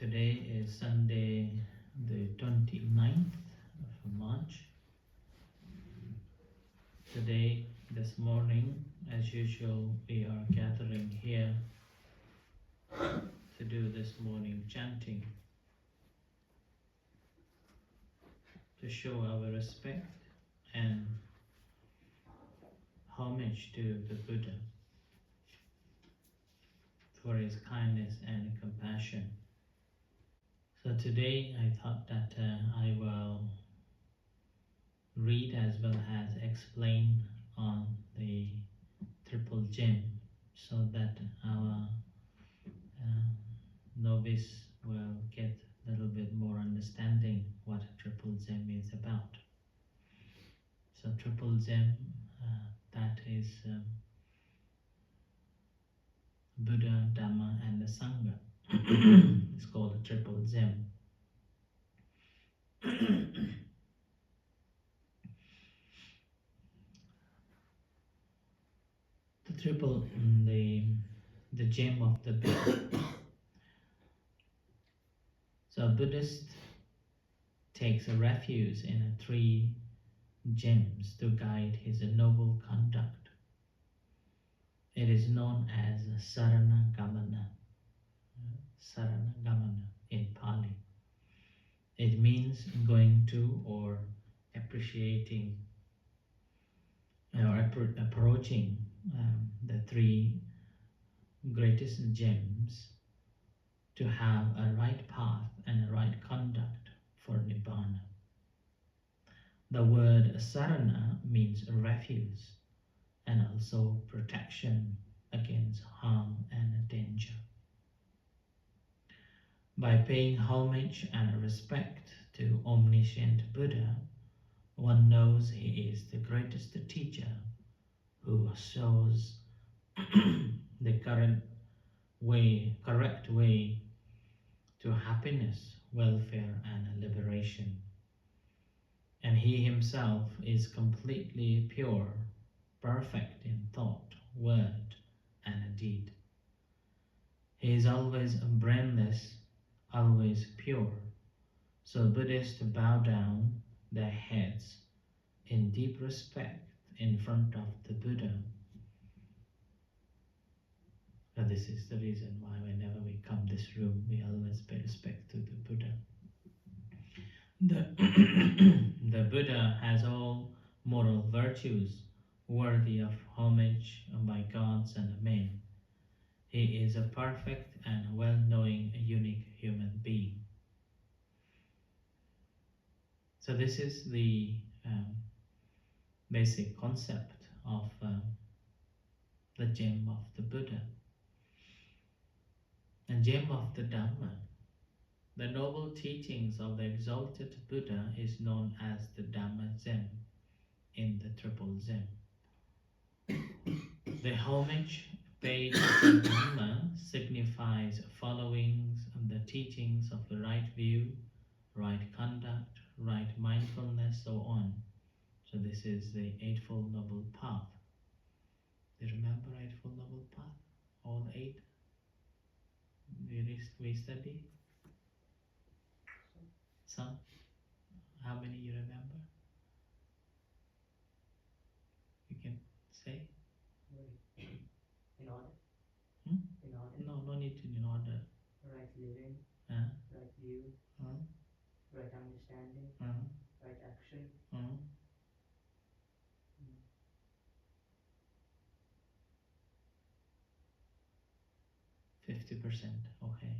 Today is Sunday, the 29th of March. Today, this morning, as usual, we are gathering here to do this morning chanting, to show our respect and homage to the Buddha for his kindness and compassion. So today I thought that I will read as well as explain on the triple gem so that our novice will get a little bit more understanding what triple gem is about. So triple gem, that is Buddha, Dhamma and the Sangha. It's called a triple gem. The triple, the gem of the Buddha. So a Buddhist takes a refuge in three gems to guide his noble conduct. It is known as Saranagamana. Saranagamana in Pali. It means going to or appreciating or approaching the three greatest gems to have a right path and a right conduct for Nibbana. The word sarana means refuge and also protection against harm and danger. By paying homage and respect to omniscient Buddha, one knows he is the greatest teacher who shows the correct way to happiness, welfare and liberation. And he himself is completely pure, perfect in thought, word and deed. He is always brainless, always pure. So Buddhists bow down their heads in deep respect in front of the Buddha. And this is the reason why whenever we come this room, we always pay respect to the Buddha. The Buddha has all moral virtues worthy of homage by gods and men. He is a perfect and well-knowing unique human being. So this is the basic concept of the gem of the Buddha. And gem of the Dhamma. The noble teachings of the exalted Buddha is known as the Dhamma gem in the triple gem. The homage paid to the Dhamma signifies following the teachings of the right view, right conduct, right mindfulness, so on. So this is the Eightfold Noble Path. Do you remember Eightfold Noble Path? All eight? We study? Some? How many you remember? You can say? In order? Hmm? In order? No, no need to in order. Right living, right view, right understanding, right action. 50%, okay.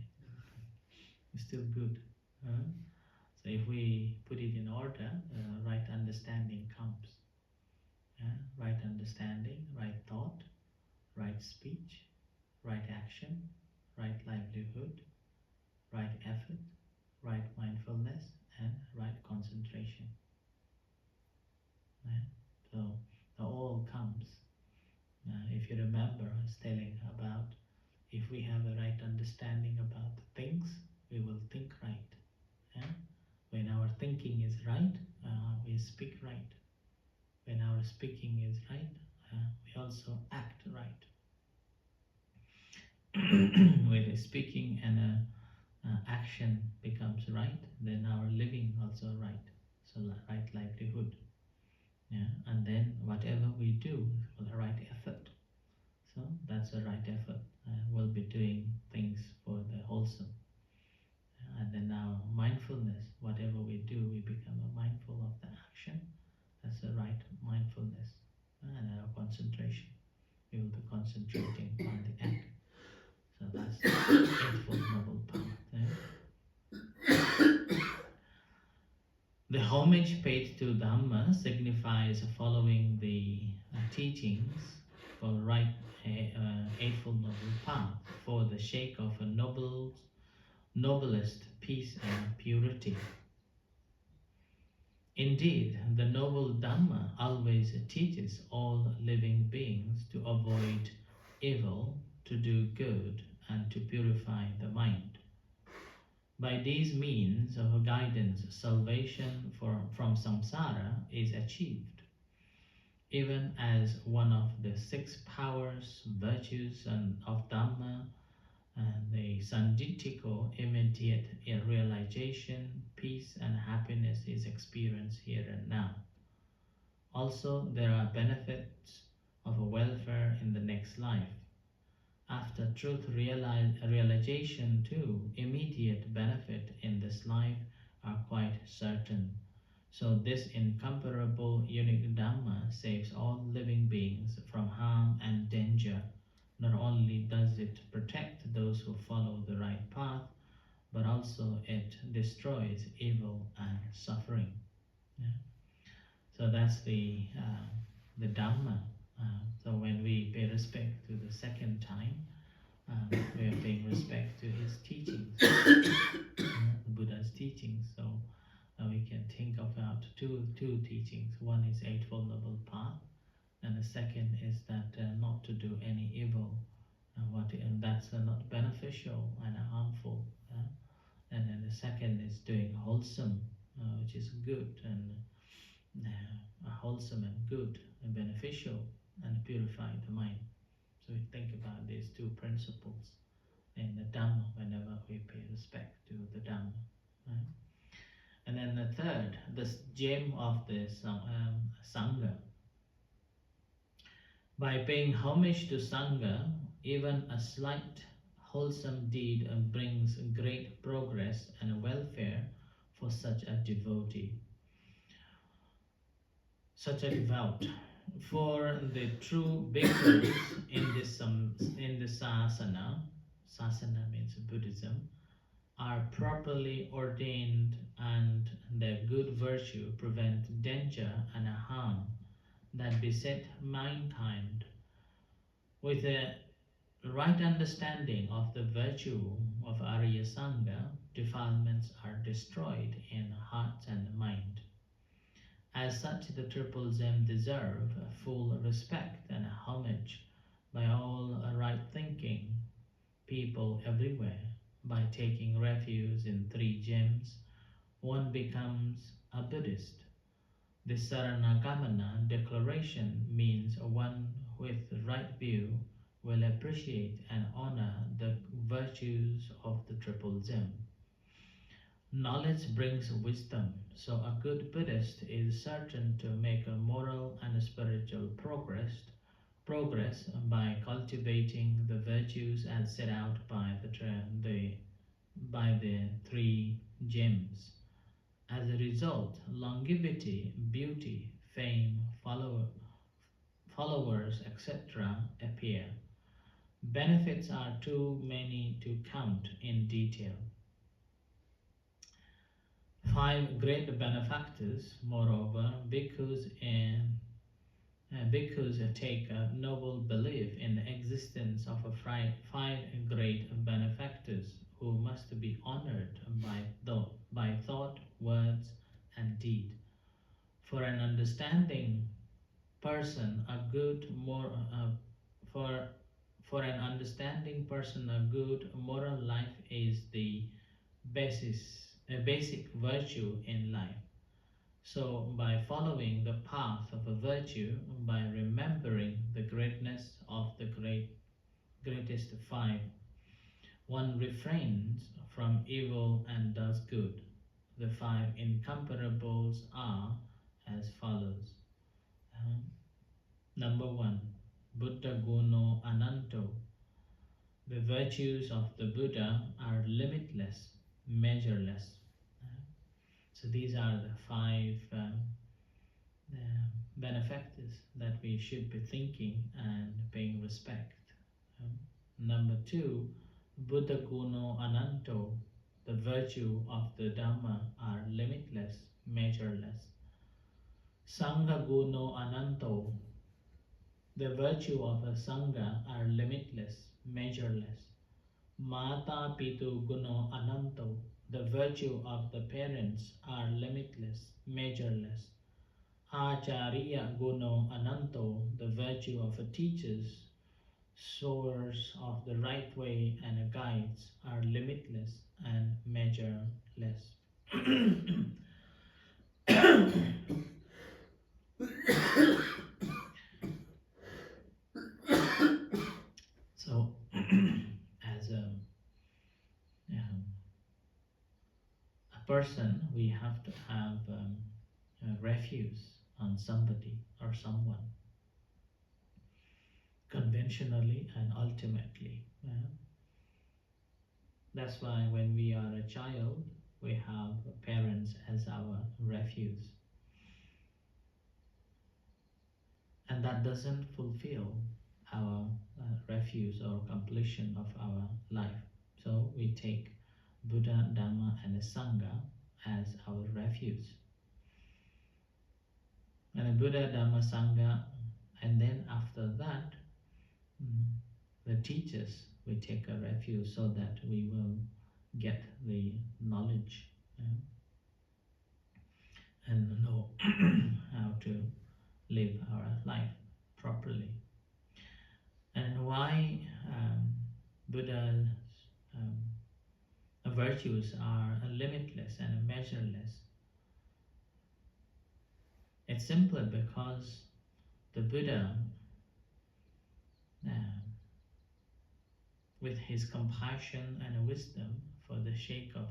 It's still good. So if we put it in order, right understanding comes. Right understanding, right thought, right speech, right action, right livelihood, right effort, right mindfulness, and right concentration. So the all comes. If you remember, I was telling about if we have a right understanding about things, we will think right. When our thinking is right, we speak right. When our speaking is right, we also act right. With speaking and action becomes right, then our living also right. So right livelihood. Yeah, and then whatever we do for the right effort. So that's the right effort. We'll be doing things for the wholesome. And then our mindfulness, whatever we do, we become mindful of the action. That's the right mindfulness. And our concentration, we will be concentrating on the act. So that's the Eightfold Noble Path. The homage paid to Dhamma signifies following the teachings for right Eightfold Noble Path for the sake of a noblest peace and purity. Indeed, the noble Dhamma always teaches all living beings to avoid evil, to do good, and to purify the mind. By these means of guidance, salvation from samsara is achieved, even as one of the six powers, virtues, and of Dhamma, and the Sanditiko, immediate realization, peace, and happiness is experienced here and now. Also, there are benefits of welfare in the next life. After truth realization too, immediate benefit in this life are quite certain. So this incomparable unique Dhamma saves all living beings from harm and danger. Not only does it protect those who follow the right path, but also it destroys evil and suffering. Yeah. So that's the Dhamma. So when we pay respect to the second time, we are paying respect to his teachings, the Buddha's teachings. So we can think about two teachings. One is Eightfold Noble Path, and the second is that not to do any evil, and that's not beneficial and harmful. And then the second is doing wholesome, which is good and wholesome and good and beneficial and purify the mind. So we think about these two principles in the Dhamma whenever we pay respect to the Dhamma. Right? And then the third, the gem of the Sangha. By paying homage to Sangha, even a slight wholesome deed brings great progress and welfare for such a devotee. Such a devout. For the true bhikkhus in this sasana means Buddhism, are properly ordained and their good virtue prevent danger and harm that beset mankind. With a right understanding of the virtue of Arya Sangha, defilements are destroyed in heart and mind. As such, the Triple Gem deserve full respect and homage by all right-thinking people everywhere. By taking refuge in three gems, one becomes a Buddhist. The Saranagamana declaration means one with right view will appreciate and honor the virtues of the Triple Gem. Knowledge brings wisdom, so a good Buddhist is certain to make a moral and spiritual progress by cultivating the virtues as set out by the three gems. As a result, longevity, beauty, fame, followers, etc. appear. Benefits are too many to count in detail. 5 great benefactors, moreover, bhikkhus take a noble belief in the existence of 5 great benefactors who must be honored by thought, words, and deed. For an understanding person, a good for an understanding person, a good moral life is the a basic virtue in life. So, by following the path of a virtue, by remembering the greatness of the greatest 5 One refrains from evil and does good. The five incomparables are as follows. Uh, Number one, Buddha Guno Ananto. The virtues of the Buddha are limitless, measureless. Uh, So these are the five benefactors that we should be thinking and paying respect. Um, Number two, Buddha Guno Ananto. The virtue of the Dhamma are limitless, measureless. Sangha Guno Ananto. The virtue of a Sangha are limitless, measureless. Mata Pitu Guno Ananto. The virtue of the parents are limitless, measureless. Acharya Guno Ananto. The virtue of a teachers, showers of the right way and guides are limitless and measureless. So, as a person, we have to have a refuge on somebody or someone, conventionally and ultimately. That's why when we are a child, we have parents as our refuge. And that doesn't fulfill our refuge or completion of our life. So we take Buddha, Dhamma, and Sangha as our refuge. And Buddha, Dhamma, Sangha, and then after that, the teachers, we take a refuge so that we will get the knowledge and know how to live our life properly. And why Buddha's virtues are limitless and measureless? It's simply because the Buddha, with his compassion and wisdom for the sake of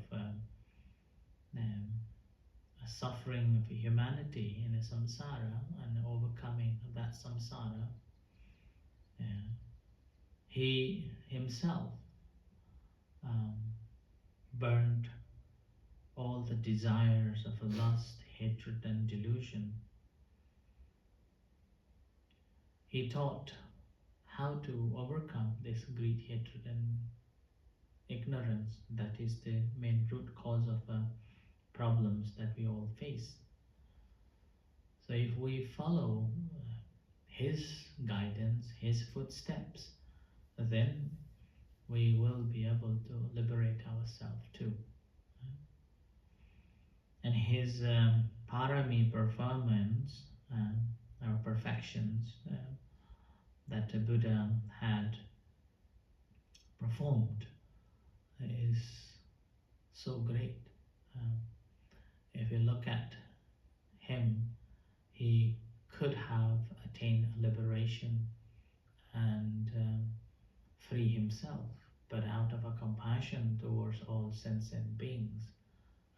suffering of humanity in a samsara and overcoming that samsara, he himself burned all the desires of lust, hatred, and delusion. He taught how to overcome this greed, hatred, and ignorance that is the main root cause of problems that we all face. So if we follow his guidance, his footsteps, then we will be able to liberate ourselves too. And his parami performance, or perfections that the Buddha had performed is so great. If you look at him, he could have attained liberation and free himself, but out of a compassion towards all sentient beings,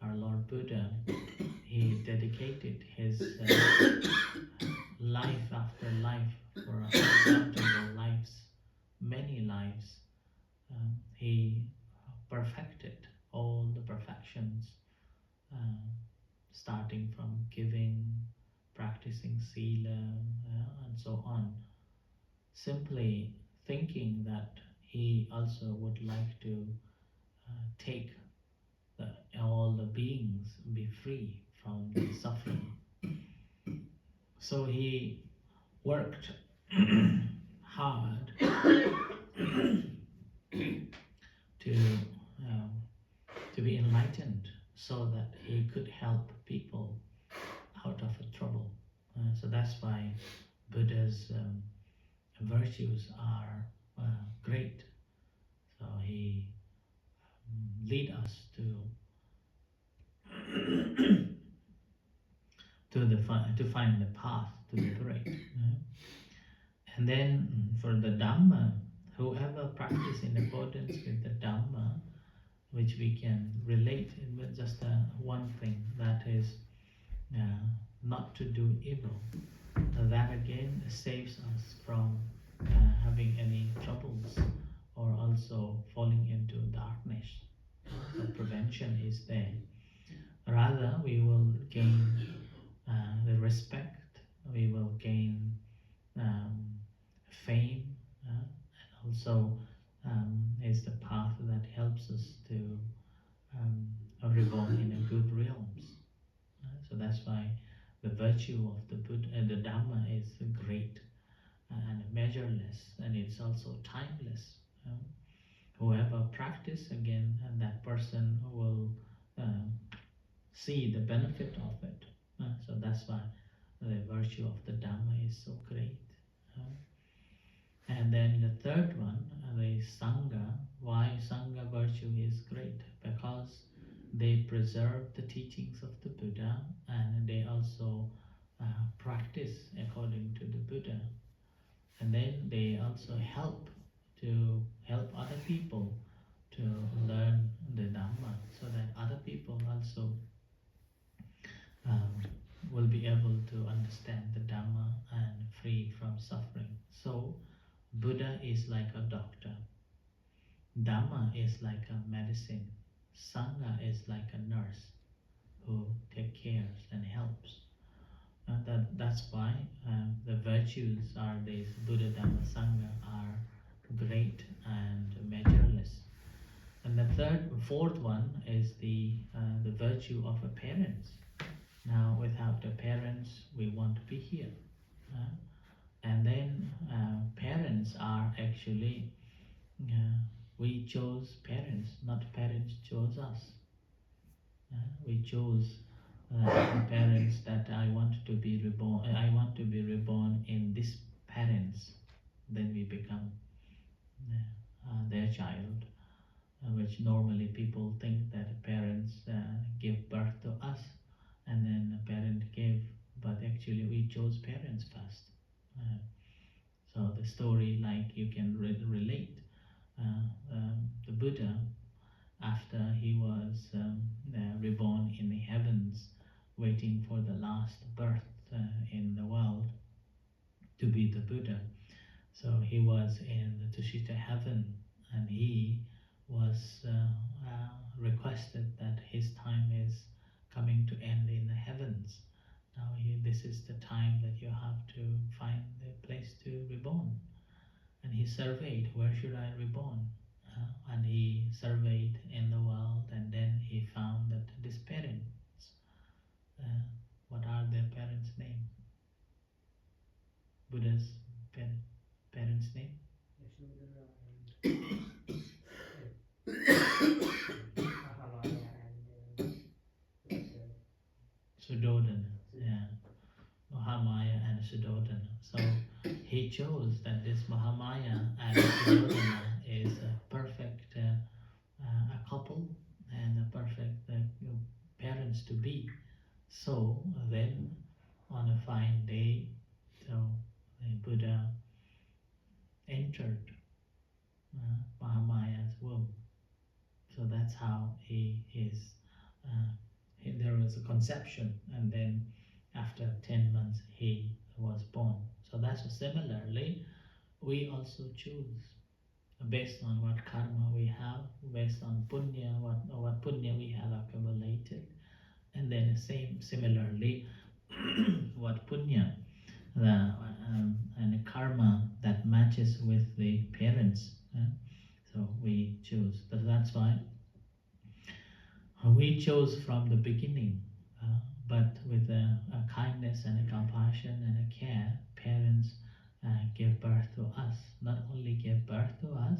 our Lord Buddha, he dedicated his life after life for uncountable lives, many lives. He perfected all the perfections, starting from giving, practicing sila, and so on, simply thinking that he also would like to take all the beings be free from the suffering. So he worked hard to be enlightened so that he could help people out of trouble. So that's why Buddha's virtues are great. So he lead us to to find the path to liberate. And then for the Dhamma whoever practice in accordance with the Dhamma, which we can relate with just one thing, that is uh, not to do evil. That again saves us from having any troubles or also falling into darkness. So prevention is there. Rather, we will gain the respect, we will gain um, fame, and also is the path that helps us to revolve in a good realms. So that's why the virtue of the Buddha, the Dhamma is great and measureless, and it's also timeless. Whoever practice again, and that person will um, see the benefit of it. So that's why the virtue of the Dhamma is so great. And then the third one, the Sangha. Why Sangha virtue is great? Because they preserve the teachings of the Buddha, and they also practice according to the Buddha. And then they also help other people to learn the Dhamma, so that other people also um, will be able to understand the Dhamma and free from suffering. So Buddha is like a doctor, Dhamma is like a medicine, Sangha is like a nurse who takes care and helps. That's why the virtues are these Buddha, Dhamma, Sangha are great and measureless. And the fourth one is the virtue of a parents. Now, without the parents, we won't be here. And then parents are actually, we chose parents, not parents chose us. We chose the parents that I want to be reborn. I want to be reborn in this parents. Then we become their child, which normally people think that parents give birth to us, and then a parent gave, but actually we chose parents first. So the story, like you can relate, the Buddha, after he was reborn in the heavens, waiting for the last birth in the world to be the Buddha. So he was in the Tushita heaven, and he was requested that his time is coming to end in the heavens. Now this is the time that you have to find the place to reborn. And he surveyed, where should I reborn? And he surveyed in the world, and then he found that these parents, what are their parents' name? Buddha's parents' name? Sudodana, yeah. Mahamaya and Sudodana. So he chose that this Mahamaya and Sudodana is a perfect a couple and a perfect parents to be. So then on a fine day, so the Buddha entered Mahamaya's womb. So that's how he is. There was a conception, and then after 10 months he was born. So that's similarly, we also choose based on what karma we have, based on punya, what punya we have accumulated, and then similarly, what punya and karma that matches with the parents. So we choose. That's why we chose from the beginning, but with a kindness and a compassion and a care, parents give birth to us. Not only give birth to us,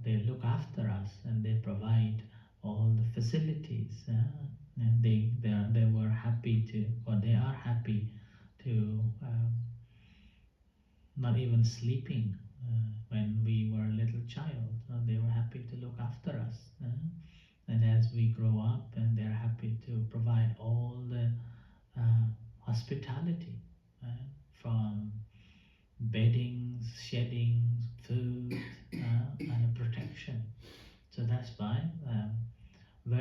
they look after us and they provide all the facilities. And they were happy to, or they are happy to, not even sleeping when we were a little child. They were happy to look after us. And as we grow up, and they're happy to provide all the hospitality, from beddings, sheddings, food,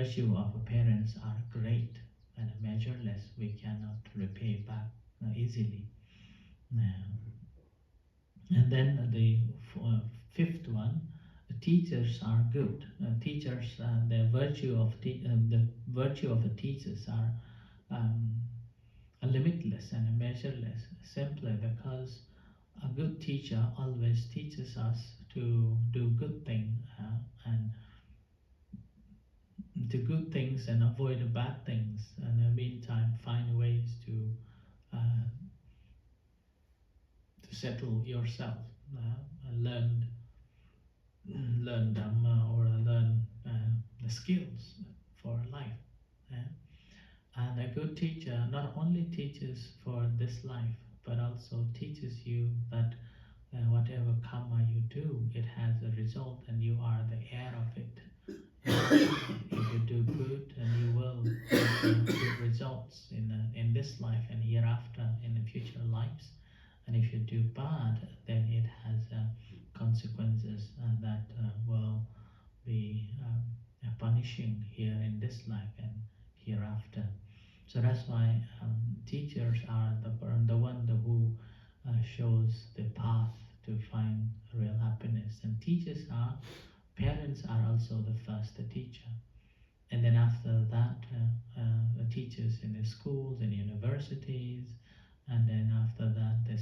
virtue of parents are great and measureless. We cannot repay back easily. And then the fifth one, teachers are good. Teachers, the virtue of the teachers are um, limitless and measureless, simply because a good teacher always teaches us to do good things and do good things and avoid the bad things, and in the meantime find ways uh, to settle yourself, learn them or learn the skills for life. Yeah? And a good teacher not only teaches for this life, but also teaches you that whatever karma you do, it has a result and you are the heir of it. If you do good, and you will get good results in this life and hereafter in the future lives. And if you do bad, then it has consequences that will be punishing here in this life and hereafter. So that's why teachers are the one who shows the path to find real happiness. And parents are also the first teacher. And then after that, the teachers in the schools and universities, and then after that, the